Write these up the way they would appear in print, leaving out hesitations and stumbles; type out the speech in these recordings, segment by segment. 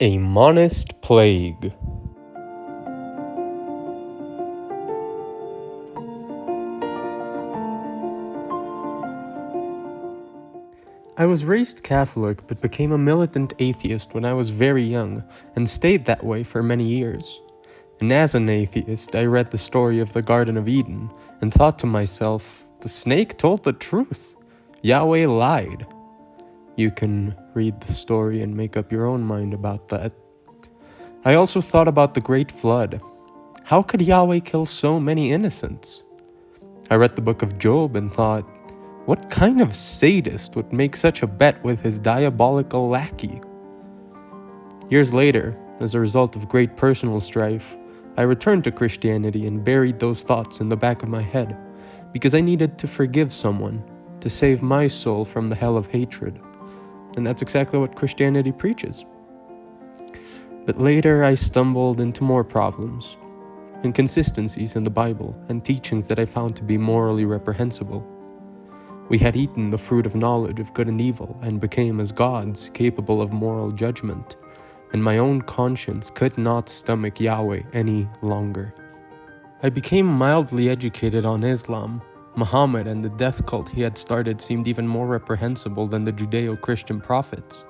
A monist plague. I was raised Catholic but became a militant atheist when I was very young and stayed that way for many years. And as an atheist, I read the story of the Garden of Eden and thought to myself, the snake told the truth. Yahweh lied. You can read the story and make up your own mind about that. I also thought about the Great Flood. How could Yahweh kill so many innocents? I read the book of Job and thought, what kind of sadist would make such a bet with his diabolical lackey? Years later, as a result of great personal strife, I returned to Christianity and buried those thoughts in the back of my head, because I needed to forgive someone, to save my soul from the hell of hatred. And that's exactly what Christianity preaches. But later I stumbled into more problems, inconsistencies in the Bible, and teachings that I found to be morally reprehensible. We had eaten the fruit of knowledge of good and evil and became as gods capable of moral judgment, and my own conscience could not stomach Yahweh any longer. I became mildly educated on Islam. Muhammad and the death cult he had started seemed even more reprehensible than the Judeo-Christian prophets.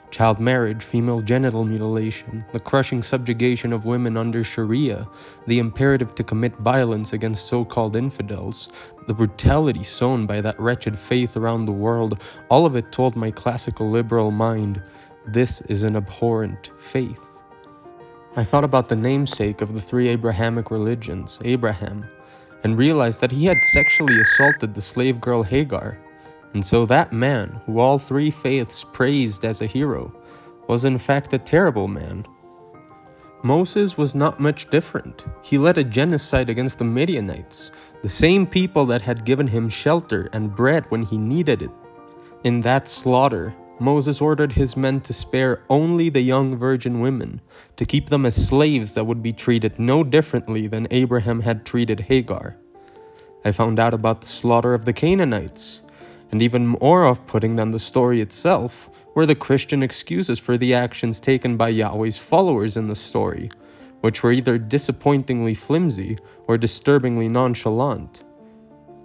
Child marriage, female genital mutilation, the crushing subjugation of women under Sharia, the imperative to commit violence against so-called infidels, the brutality sown by that wretched faith around the world, all of it told my classical liberal mind, this is an abhorrent faith. I thought about the namesake of the three Abrahamic religions, Abraham, and realized that he had sexually assaulted the slave girl Hagar. And so that man, who all three faiths praised as a hero, was in fact a terrible man. Moses was not much different. He led a genocide against the Midianites, the same people that had given him shelter and bread when he needed it. In that slaughter, Moses ordered his men to spare only the young virgin women, to keep them as slaves that would be treated no differently than Abraham had treated Hagar. I found out about the slaughter of the Canaanites, and even more off-putting than the story itself were the Christian excuses for the actions taken by Yahweh's followers in the story, which were either disappointingly flimsy or disturbingly nonchalant.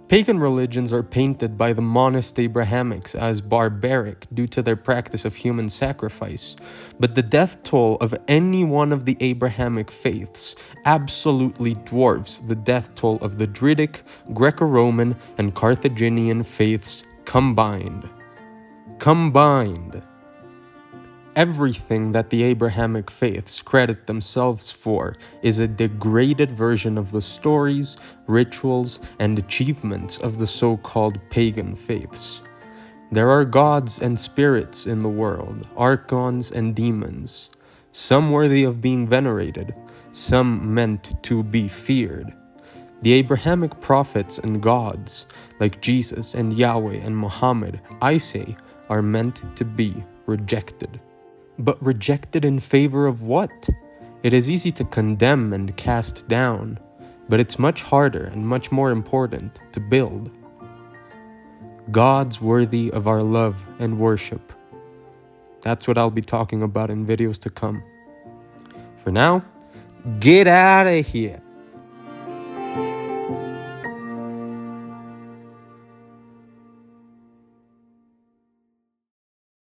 Pagan religions are painted by the monist Abrahamics as barbaric due to their practice of human sacrifice, but the death toll of any one of the Abrahamic faiths absolutely dwarfs the death toll of the Druidic, Greco-Roman, and Carthaginian faiths combined. Everything that the Abrahamic faiths credit themselves for is a degraded version of the stories, rituals, and achievements of the so-called pagan faiths. There are gods and spirits in the world, archons and demons, some worthy of being venerated, some meant to be feared. The Abrahamic prophets and gods, like Jesus and Yahweh and Muhammad, I say, are meant to be rejected. But rejected in favor of what? It is easy to condemn and cast down, but it's much harder and much more important to build. Gods worthy of our love and worship. That's what I'll be talking about in videos to come. For now, get out of here.